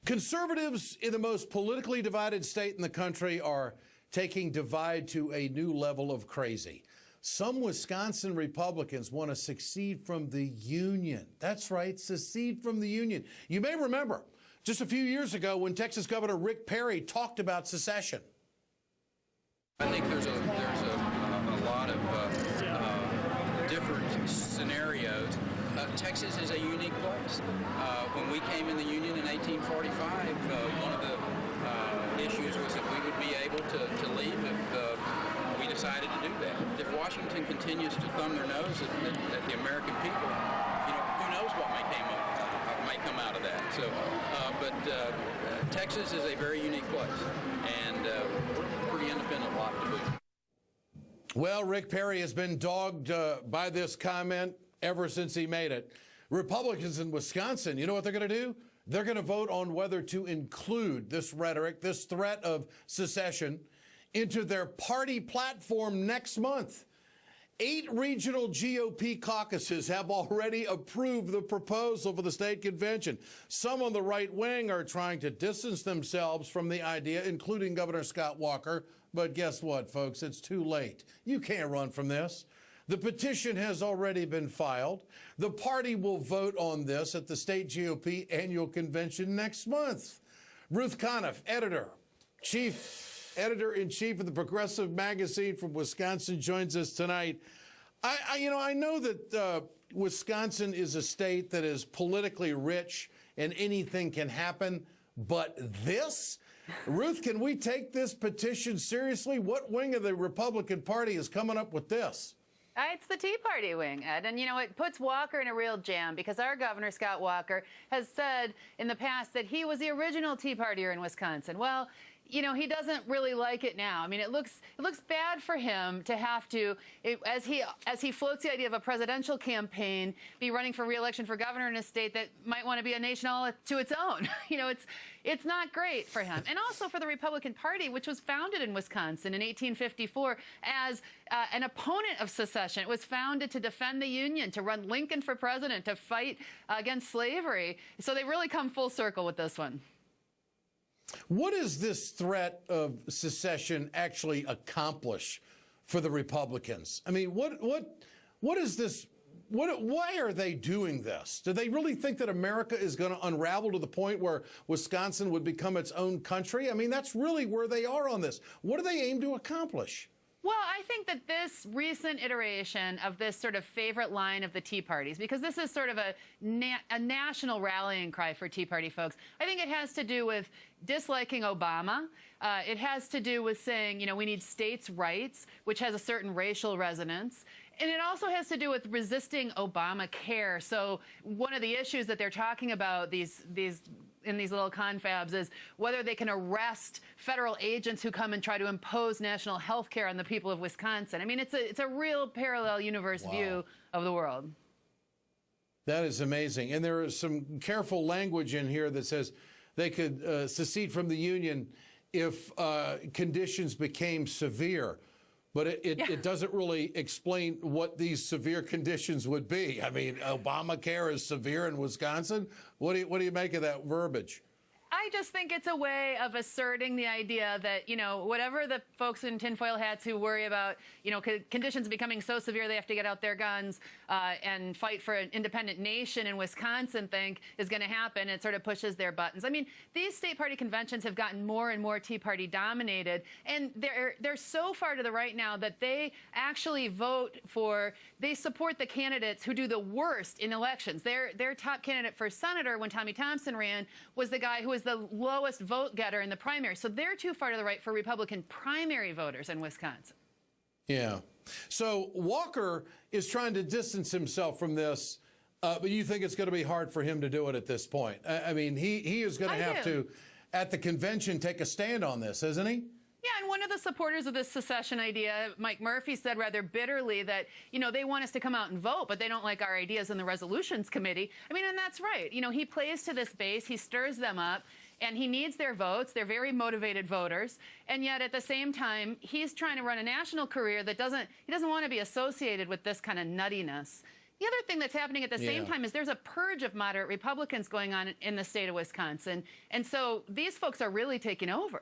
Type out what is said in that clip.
Conservatives in the most politically divided state in the country are taking divide to a new level of crazy. Some Wisconsin Republicans want to secede from the Union. That's right, secede from the Union. You may remember just a few years ago when Texas Governor Rick Perry talked about secession. I think there's a lot of different scenarios. Texas is a unique place. When we came in the Union in 1845, one of the issues was that we would be able to leave if we decided to do that. If Washington continues to thumb their nose at the American people, who knows what might come out of that. So, but Texas is a very unique place, and we're a pretty independent lot to boot. Well, Rick Perry has been dogged by this comment ever since he made it. Republicans in Wisconsin, you know what they're going to do? They're going to vote on whether to include this rhetoric, this threat of secession, into their party platform next month. 8 regional GOP caucuses have already approved the proposal for the state convention. Some on the right wing are trying to distance themselves from the idea, including Governor Scott Walker. But guess what, folks? It's too late. You can't run from this. The petition has already been filed. The party will vote on this at the state GOP annual convention next month. Ruth Conniff, editor-in-chief of the Progressive magazine from Wisconsin, joins us tonight. I know that Wisconsin is a state that is politically rich and anything can happen, but this? Ruth, can we take this petition seriously? What wing of the Republican Party is coming up with this? It's the Tea Party wing, Ed. And, it puts Walker in a real jam because our governor, Scott Walker, has said in the past that he was the original Tea Partier in Wisconsin. Well, he doesn't really like it now. I mean, it looks bad for him to have to, as he floats the idea of a presidential campaign, be running for re-election for governor in a state that might want to be a nation all to its own. It's not great for him. And also for the Republican Party, which was founded in Wisconsin in 1854 as an opponent of secession. It was founded to defend the Union, to run Lincoln for president, to fight against slavery. So they really come full circle with this one. What does this threat of secession actually accomplish for the Republicans? I mean, what is this? Why are they doing this? Do they really think that America is going to unravel to the point where Wisconsin would become its own country? I mean, that's really where they are on this. What do they aim to accomplish? Well, I think that this recent iteration of this sort of favorite line of the Tea Parties, because this is sort of a national rallying cry for Tea Party folks, I think it has to do with disliking Obama. It has to do with saying, we need states' rights, which has a certain racial resonance. And it also has to do with resisting Obamacare. So one of the issues that they're talking about in these little confabs is whether they can arrest federal agents who come and try to impose national health care on the people of Wisconsin. I mean, it's a real parallel universe view of the world. That is amazing. And there is some careful language in here that says they could secede from the Union if conditions became severe. But it doesn't really explain what these severe conditions would be. I mean, Obamacare is severe in Wisconsin. What do you make of that verbiage? I just think it's a way of asserting the idea that, whatever the folks in tinfoil hats who worry about, conditions becoming so severe they have to get out their guns and fight for an independent nation in Wisconsin think is going to happen. It sort of pushes their buttons. I mean, these state party conventions have gotten more and more Tea Party dominated, and they're so far to the right now that they actually they support the candidates who do the worst in elections. Their top candidate for senator when Tommy Thompson ran was the guy who was the lowest vote getter in the primary. So they're too far to the right for Republican primary voters in Wisconsin. Yeah. So Walker is trying to distance himself from this, but you think it's going to be hard for him to do it at this point? I mean, he is going to have to, at the convention, take a stand on this, isn't he? Yeah, and one of the supporters of this secession idea, Mike Murphy, said rather bitterly that, they want us to come out and vote, but they don't like our ideas in the resolutions committee. I mean, and that's right. He plays to this base, he stirs them up, and he needs their votes. They're very motivated voters. And yet at the same time, he's trying to run a national career that he doesn't want to be associated with this kind of nuttiness. The other thing that's happening at the same Yeah. time is there's a purge of moderate Republicans going on in the state of Wisconsin. And so these folks are really taking over.